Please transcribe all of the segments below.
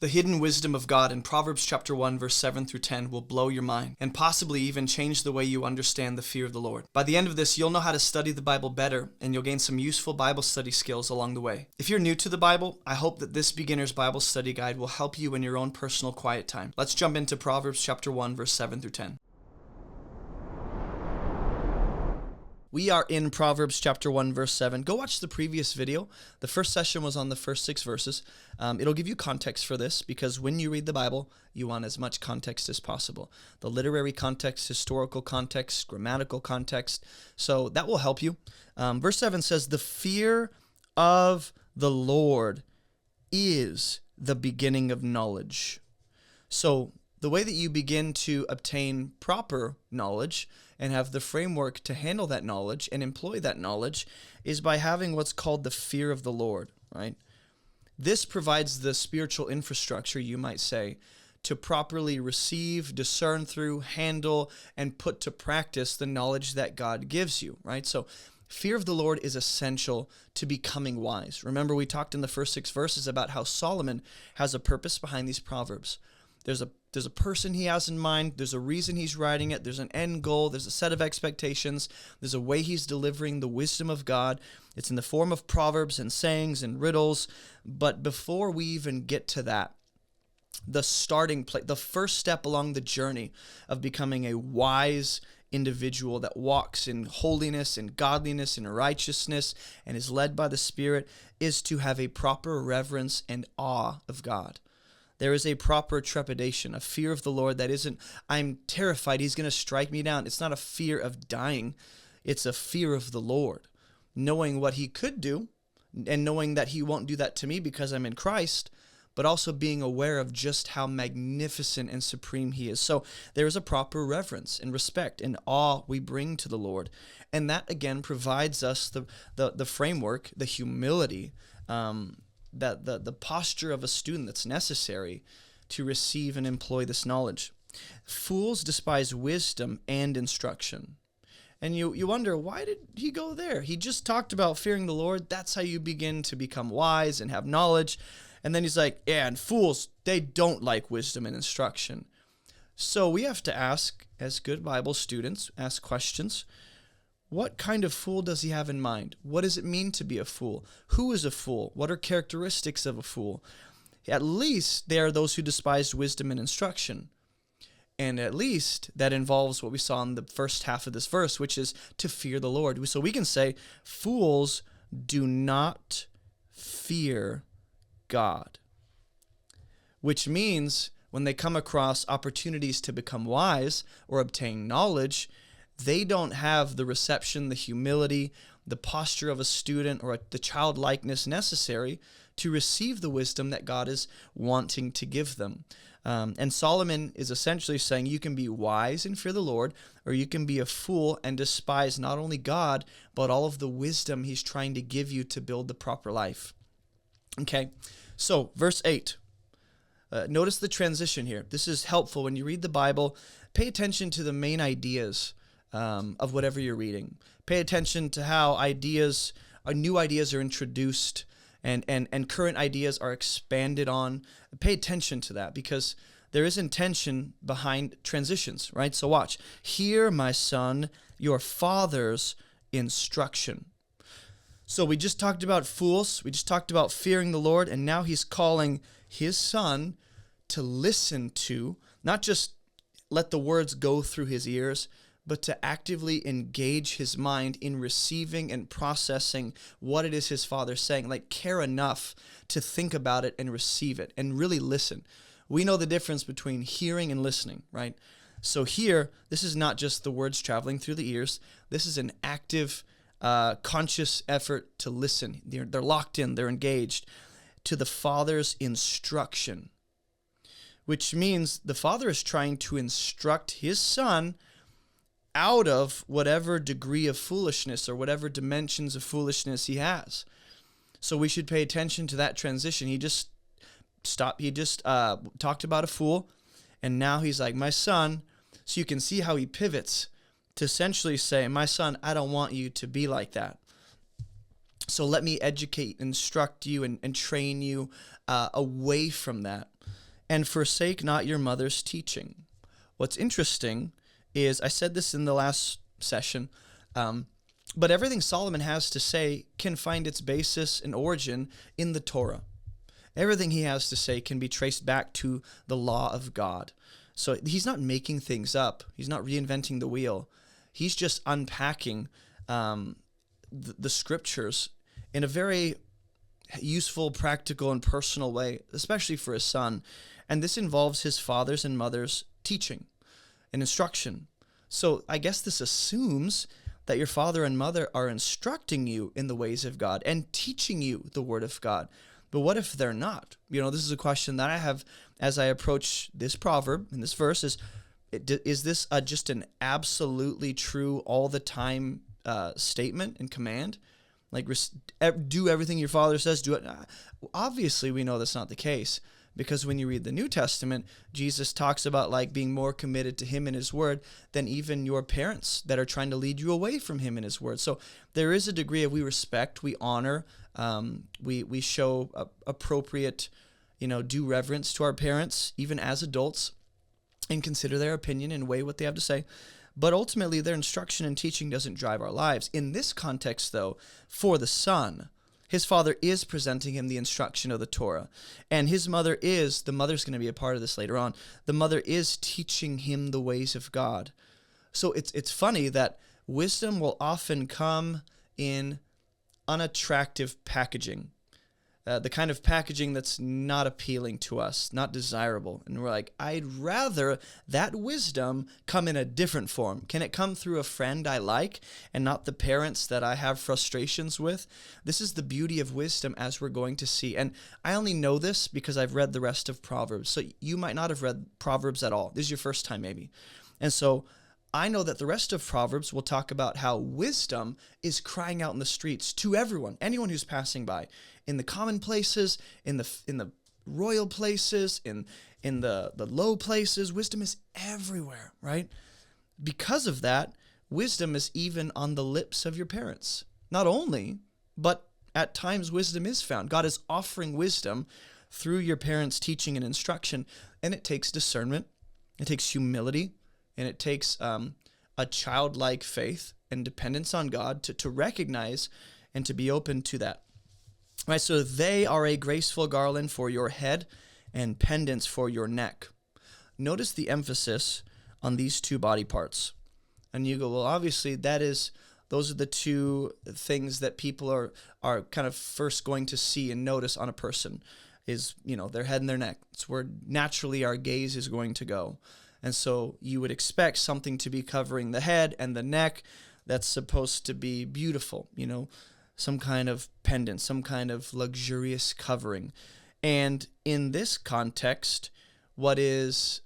The hidden wisdom of God in Proverbs chapter 1, verse 7 through 10 will blow your mind and possibly even change the way you understand the fear of the Lord. By the end of this, you'll know how to study the Bible better, and you'll gain some useful Bible study skills along the way. If you're new to the Bible, I hope that this beginner's Bible study guide will help you in your own personal quiet time. Let's jump into Proverbs chapter 1, verse 7 through 10. We are in Proverbs chapter 1, verse 7. Go watch the previous video. The first session was on the first 6 verses. It'll give you context for this because when you read the Bible, you want as much context as possible. The literary context, historical context, grammatical context. So that will help you. Verse 7 says, "The fear of the Lord is the beginning of knowledge." So the way that you begin to obtain proper knowledge and have the framework to handle that knowledge and employ that knowledge is by having what's called the fear of the Lord, right? This provides the spiritual infrastructure, you might say, to properly receive, discern through, handle, and put to practice the knowledge that God gives you, right? So fear of the Lord is essential to becoming wise. Remember, we talked in the first 6 verses about how Solomon has a purpose behind these Proverbs. There's a person he has in mind. There's a reason he's writing it. There's an end goal. There's a set of expectations. There's a way he's delivering the wisdom of God. It's in the form of proverbs and sayings and riddles. But before we even get to that, the starting place, the first step along the journey of becoming a wise individual that walks in holiness and godliness and righteousness and is led by the Spirit is to have a proper reverence and awe of God. There is a proper trepidation, a fear of the Lord that isn't, I'm terrified he's going to strike me down. It's not a fear of dying. It's a fear of the Lord, knowing what he could do and knowing that he won't do that to me because I'm in Christ, but also being aware of just how magnificent and supreme he is. So there is a proper reverence and respect and awe we bring to the Lord. And that, again, provides us the framework, the humility, that the posture of a student that's necessary to receive and employ this knowledge. Fools despise wisdom and instruction. And you wonder, why did he go there? He just talked about fearing the Lord. That's how you begin to become wise and have knowledge. And then he's like, yeah, and fools, they don't like wisdom and instruction. So we have to ask, as good Bible students, ask questions. What kind of fool does he have in mind? What does it mean to be a fool? Who is a fool? What are characteristics of a fool? At least they are those who despise wisdom and instruction. And at least that involves what we saw in the first half of this verse, which is to fear the Lord. So we can say fools do not fear God, which means when they come across opportunities to become wise or obtain knowledge, they don't have the reception, the humility, the posture of a student, or the childlikeness necessary to receive the wisdom that God is wanting to give them. And Solomon is essentially saying you can be wise and fear the Lord, or you can be a fool and despise not only God, but all of the wisdom he's trying to give you to build the proper life. Okay, so verse 8. Notice the transition here. This is helpful when you read the Bible. Pay attention to the main ideas of whatever you're reading. Pay attention to how new ideas are introduced and current ideas are expanded on. Pay attention to that because there is intention behind transitions, right? So watch. Hear, my son, your father's instruction. So we just talked about fools. We just talked about fearing the Lord. And now he's calling his son to listen to, not just let the words go through his ears, but to actively engage his mind in receiving and processing what it is his father's saying, like care enough to think about it and receive it and really listen. We know the difference between hearing and listening, right? So here, this is not just the words traveling through the ears. This is an active, conscious effort to listen. They're locked in, they're engaged to the father's instruction, which means the father is trying to instruct his son out of whatever degree of foolishness or whatever dimensions of foolishness he has. So we should pay attention to that transition. He just talked about a fool, and now he's like, my son. So you can see how he pivots to essentially say, my son, I don't want you to be like that. So let me educate, instruct you, and train you away from that. and forsake not your mother's teaching. What's interesting is, I said this in the last session, but everything Solomon has to say can find its basis and origin in the Torah. Everything he has to say can be traced back to the law of God. So he's not making things up. He's not reinventing the wheel. He's just unpacking the scriptures in a very useful, practical, and personal way, especially for his son. And this involves his father's and mother's teaching and instruction. So I guess this assumes that your father and mother are instructing you in the ways of God and teaching you the word of God. But what if they're not? This is a question that I have as I approach this proverb in this verse is this just an absolutely true all the time statement and command? Like, do everything your father says, do it. Obviously, we know that's not the case, because when you read the New Testament, Jesus talks about like being more committed to him and his word than even your parents that are trying to lead you away from him and his word. So there is a degree of we respect, we honor, we show appropriate, due reverence to our parents, even as adults, and consider their opinion and weigh what they have to say. But ultimately, their instruction and teaching doesn't drive our lives. In this context, though, for the son, his father is presenting him the instruction of the Torah. And the mother's going to be a part of this later on. The mother is teaching him the ways of God. So it's funny that wisdom will often come in unattractive packaging. The kind of packaging that's not appealing to us, not desirable. And we're like, I'd rather that wisdom come in a different form. Can it come through a friend I like and not the parents that I have frustrations with? This is the beauty of wisdom, as we're going to see. And I only know this because I've read the rest of Proverbs. So you might not have read Proverbs at all. This is your first time maybe. And so I know that the rest of Proverbs will talk about how wisdom is crying out in the streets to everyone, anyone who's passing by, in the common places, in the royal places, in the low places. Wisdom is everywhere, right? Because of that, wisdom is even on the lips of your parents. Not only, but at times wisdom is found. God is offering wisdom through your parents' teaching and instruction, and it takes discernment, it takes humility, and it takes a childlike faith and dependence on God to recognize and to be open to that. Right, so they are a graceful garland for your head and pendants for your neck. Notice the emphasis on these two body parts. And you go, well, obviously those are the two things that people are kind of first going to see and notice on a person is, their head and their neck. It's where naturally our gaze is going to go. And so you would expect something to be covering the head and the neck that's supposed to be beautiful, some kind of pendant, some kind of luxurious covering. And in this context, what is,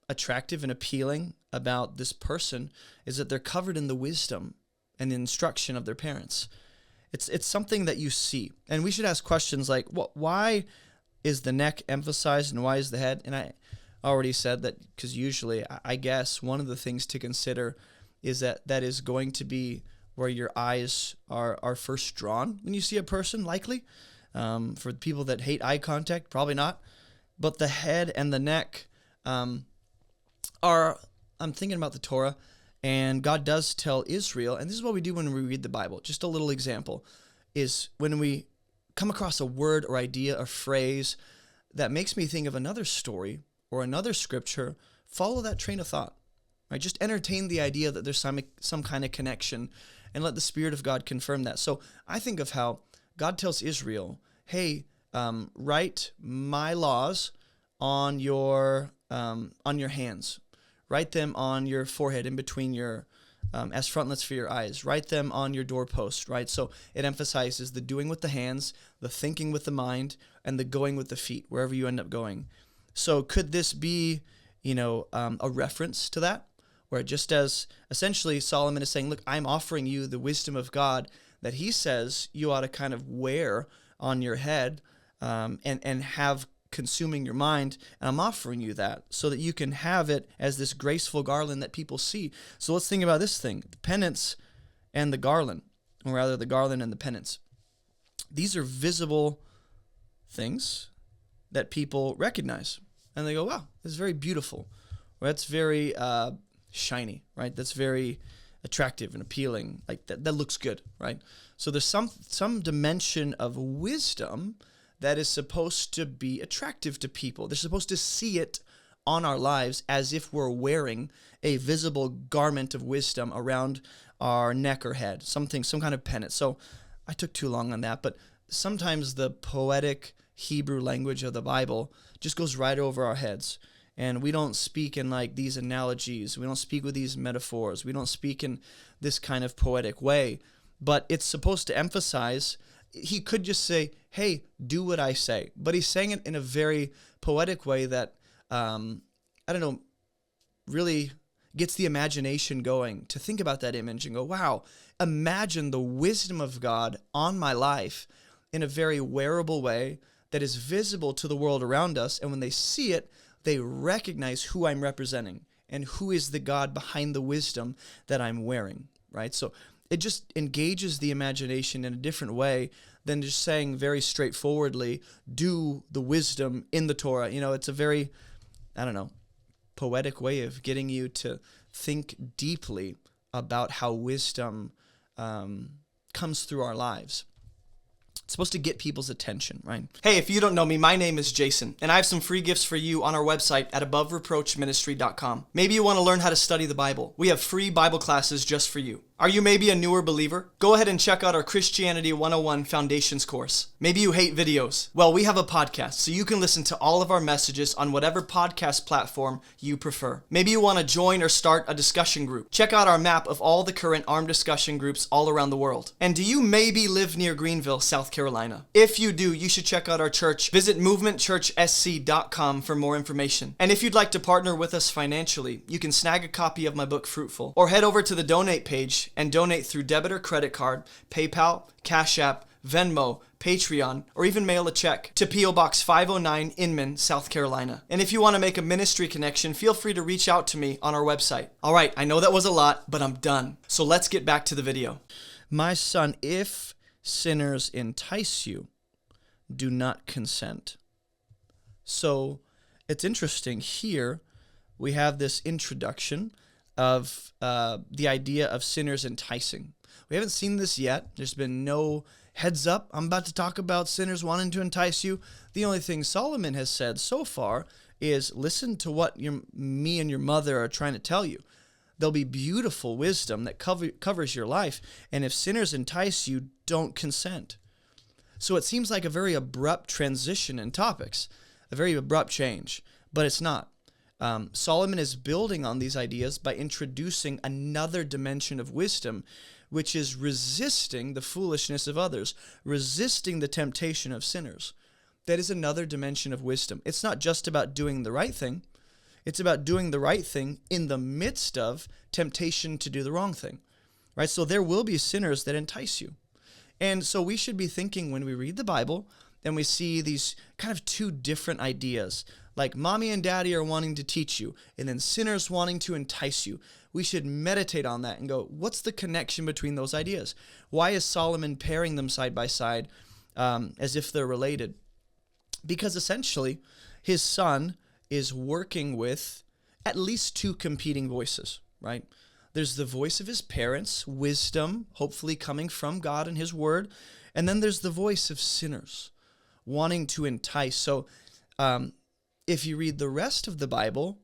attractive and appealing about this person is that they're covered in the wisdom and the instruction of their parents. It's something that you see. And we should ask questions like, why is the neck emphasized and why is the head? And I already said that because usually, I guess, one of the things to consider is that is going to be where your eyes are first drawn when you see a person, likely. For people that hate eye contact, probably not. But the head and the neck I'm thinking about the Torah, and God does tell Israel, and this is what we do when we read the Bible. Just a little example is when we come across a word or idea or phrase that makes me think of another story or another scripture, follow that train of thought. Right? Just entertain the idea that there's some kind of connection and let the Spirit of God confirm that. So I think of how God tells Israel, hey, write my laws on your hands. Write them on your forehead in between your, as frontlets for your eyes. Write them on your doorpost, right? So it emphasizes the doing with the hands, the thinking with the mind, and the going with the feet, wherever you end up going. So could this be, a reference to that? Where just as essentially Solomon is saying, look, I'm offering you the wisdom of God that he says you ought to kind of wear on your head and have consuming your mind, and I'm offering you that so that you can have it as this graceful garland that people see. So let's think about this thing, the pendants and the garland, or rather the garland and the pendants. These are visible things that people recognize. And they go, wow, that's very beautiful. Or that's very shiny, right? That's very attractive and appealing. Like that looks good, right? So there's some dimension of wisdom that is supposed to be attractive to people. They're supposed to see it on our lives as if we're wearing a visible garment of wisdom around our neck or head, some kind of pennant. So I took too long on that, but sometimes the poetic Hebrew language of the Bible just goes right over our heads. And we don't speak in like these analogies. We don't speak with these metaphors. We don't speak in this kind of poetic way. But it's supposed to emphasize, he could just say, hey, do what I say. But he's saying it in a very poetic way that, really gets the imagination going to think about that image and go, wow, imagine the wisdom of God on my life in a very wearable way that is visible to the world around us. And when they see it, they recognize who I'm representing and who is the God behind the wisdom that I'm wearing, right? So it just engages the imagination in a different way than just saying very straightforwardly, do the wisdom in the Torah. It's a very, poetic way of getting you to think deeply about how wisdom comes through our lives. It's supposed to get people's attention, right? Hey, if you don't know me, my name is Jason, and I have some free gifts for you on our website at abovereproachministry.com. Maybe you want to learn how to study the Bible. We have free Bible classes just for you. Are you maybe a newer believer? Go ahead and check out our Christianity 101 Foundations course. Maybe you hate videos. Well, we have a podcast, so you can listen to all of our messages on whatever podcast platform you prefer. Maybe you want to join or start a discussion group. Check out our map of all the current armed discussion groups all around the world. And do you maybe live near Greenville, South Carolina? If you do, you should check out our church. Visit movementchurchsc.com for more information. And if you'd like to partner with us financially, you can snag a copy of my book, Fruitful, or head over to the donate page and donate through debit or credit card, PayPal, Cash App, Venmo, Patreon, or even mail a check to P.O. Box 509 Inman, South Carolina. And if you want to make a ministry connection, feel free to reach out to me on our website. All right, I know that was a lot, but I'm done. So let's get back to the video. My son, if sinners entice you, do not consent. So it's interesting here. We have this introduction of the idea of sinners enticing. We haven't seen this yet. There's been no heads up. I'm about to talk about sinners wanting to entice you. The only thing Solomon has said so far is listen to what me and your mother are trying to tell you. There'll be beautiful wisdom that covers your life. And if sinners entice you, don't consent. So it seems like a very abrupt transition in topics, a very abrupt change, but it's not. Solomon is building on these ideas by introducing another dimension of wisdom, which is resisting the foolishness of others, resisting the temptation of sinners. That is another dimension of wisdom. It's not just about doing the right thing. It's about doing the right thing in the midst of temptation to do the wrong thing, right? So there will be sinners that entice you. And so we should be thinking when we read the Bible and we see these kind of two different ideas, like mommy and daddy are wanting to teach you, and then sinners wanting to entice you. We should meditate on that and go, what's the connection between those ideas? Why is Solomon pairing them side by side as if they're related? Because essentially, his son is working with at least two competing voices, right? There's the voice of his parents, wisdom, hopefully coming from God and his word, and then there's the voice of sinners wanting to entice. So if you read the rest of the Bible,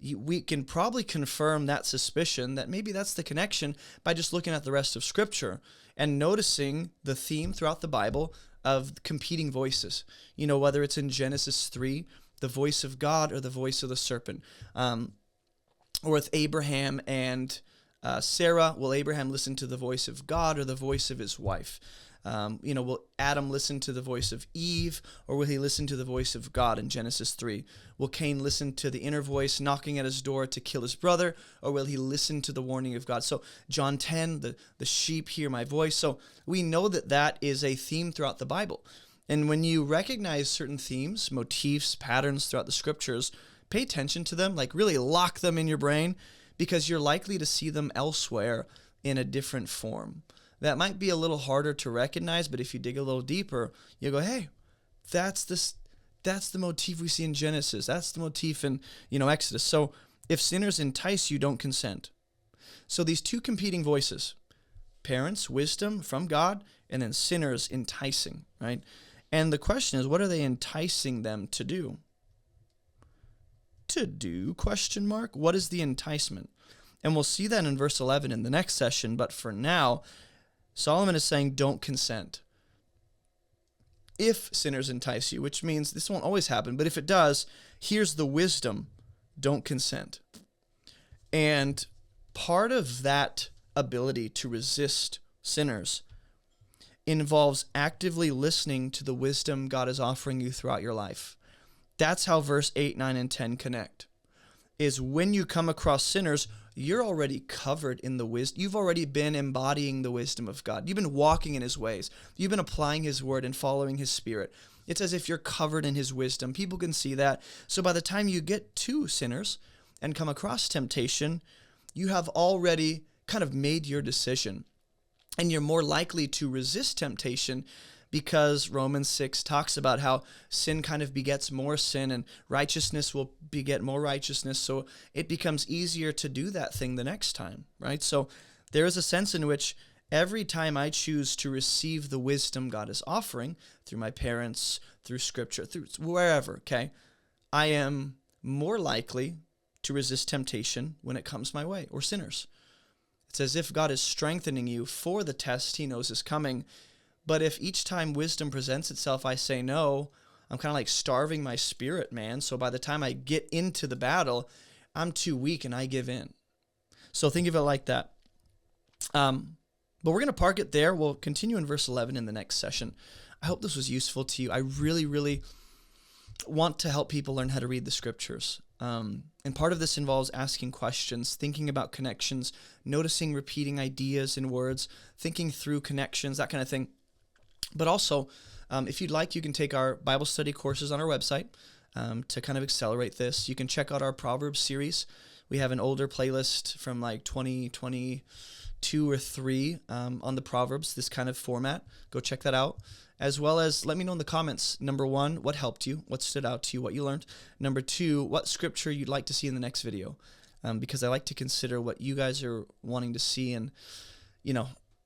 we can probably confirm that suspicion that maybe that's the connection by just looking at the rest of Scripture and noticing the theme throughout the Bible of competing voices. Whether it's in Genesis 3, the voice of God or the voice of the serpent. Or with Abraham and Sarah, will Abraham listen to the voice of God or the voice of his wife? Will Adam listen to the voice of Eve, or will he listen to the voice of God in Genesis 3? Will Cain listen to the inner voice knocking at his door to kill his brother, or will he listen to the warning of God? So John 10, the sheep hear my voice. So we know that is a theme throughout the Bible. And when you recognize certain themes, motifs, patterns throughout the Scriptures, pay attention to them, like really lock them in your brain, because you're likely to see them elsewhere in a different form. That might be a little harder to recognize, but if you dig a little deeper, you'll go, hey, That's the motif we see in Genesis. That's the motif in, Exodus. So if sinners entice you, don't consent. So these two competing voices, parents, wisdom from God, and then sinners enticing, right? And the question is, what are they enticing them to do? To do, question mark? What is the enticement? And we'll see that in verse 11 in the next session, but for now, Solomon is saying don't consent. If sinners entice you, which means this won't always happen, but if it does, here's the wisdom: don't consent. And part of that ability to resist sinners involves actively listening to the wisdom God is offering you throughout your life. That's how verse 8, 9, and 10 connect. Is when you come across sinners, you're already covered in the wisdom. You've already been embodying the wisdom of God. You've been walking in his ways. You've been applying his word and following his spirit. It's as if you're covered in his wisdom. People can see that. So by the time you get to sinners and come across temptation, you have already kind of made your decision. And you're more likely to resist temptation because Romans 6 talks about how sin kind of begets more sin and righteousness will beget more righteousness. So it becomes easier to do that thing the next time, right? So there is a sense in which every time I choose to receive the wisdom God is offering through my parents, through scripture, through wherever, okay, I am more likely to resist temptation when it comes my way, or sinners. It's as if God is strengthening you for the test he knows is coming. But if each time wisdom presents itself, I say no, I'm kind of like starving my spirit, man. So by the time I get into the battle, I'm too weak and I give in. So think of it like that. But we're going to park it there. We'll continue in verse 11 in the next session. I hope this was useful to you. I really, really want to help people learn how to read the scriptures. And part of this involves asking questions, thinking about connections, noticing repeating ideas in words, thinking through connections, that kind of thing. But also, if you'd like, you can take our Bible study courses on our website to kind of accelerate this. You can check out our Proverbs series. We have an older playlist from like 2022 or 3 on the Proverbs, this kind of format. Go check that out. As well as let me know in the comments, number 1, what helped you, what stood out to you, what you learned. Number 2, what scripture you'd like to see in the next video. Because I like to consider what you guys are wanting to see and,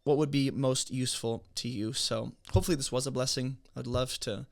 what would be most useful to you. So hopefully this was a blessing. I'd love to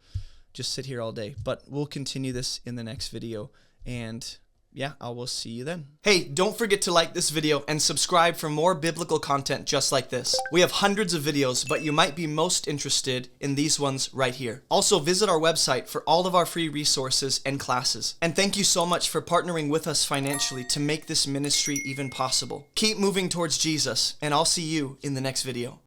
just sit here all day, but we'll continue this in the next video. And yeah, I will see you then. Hey, don't forget to like this video and subscribe for more biblical content just like this. We have hundreds of videos, but you might be most interested in these ones right here. Also, visit our website for all of our free resources and classes. And thank you so much for partnering with us financially to make this ministry even possible. Keep moving towards Jesus, and I'll see you in the next video.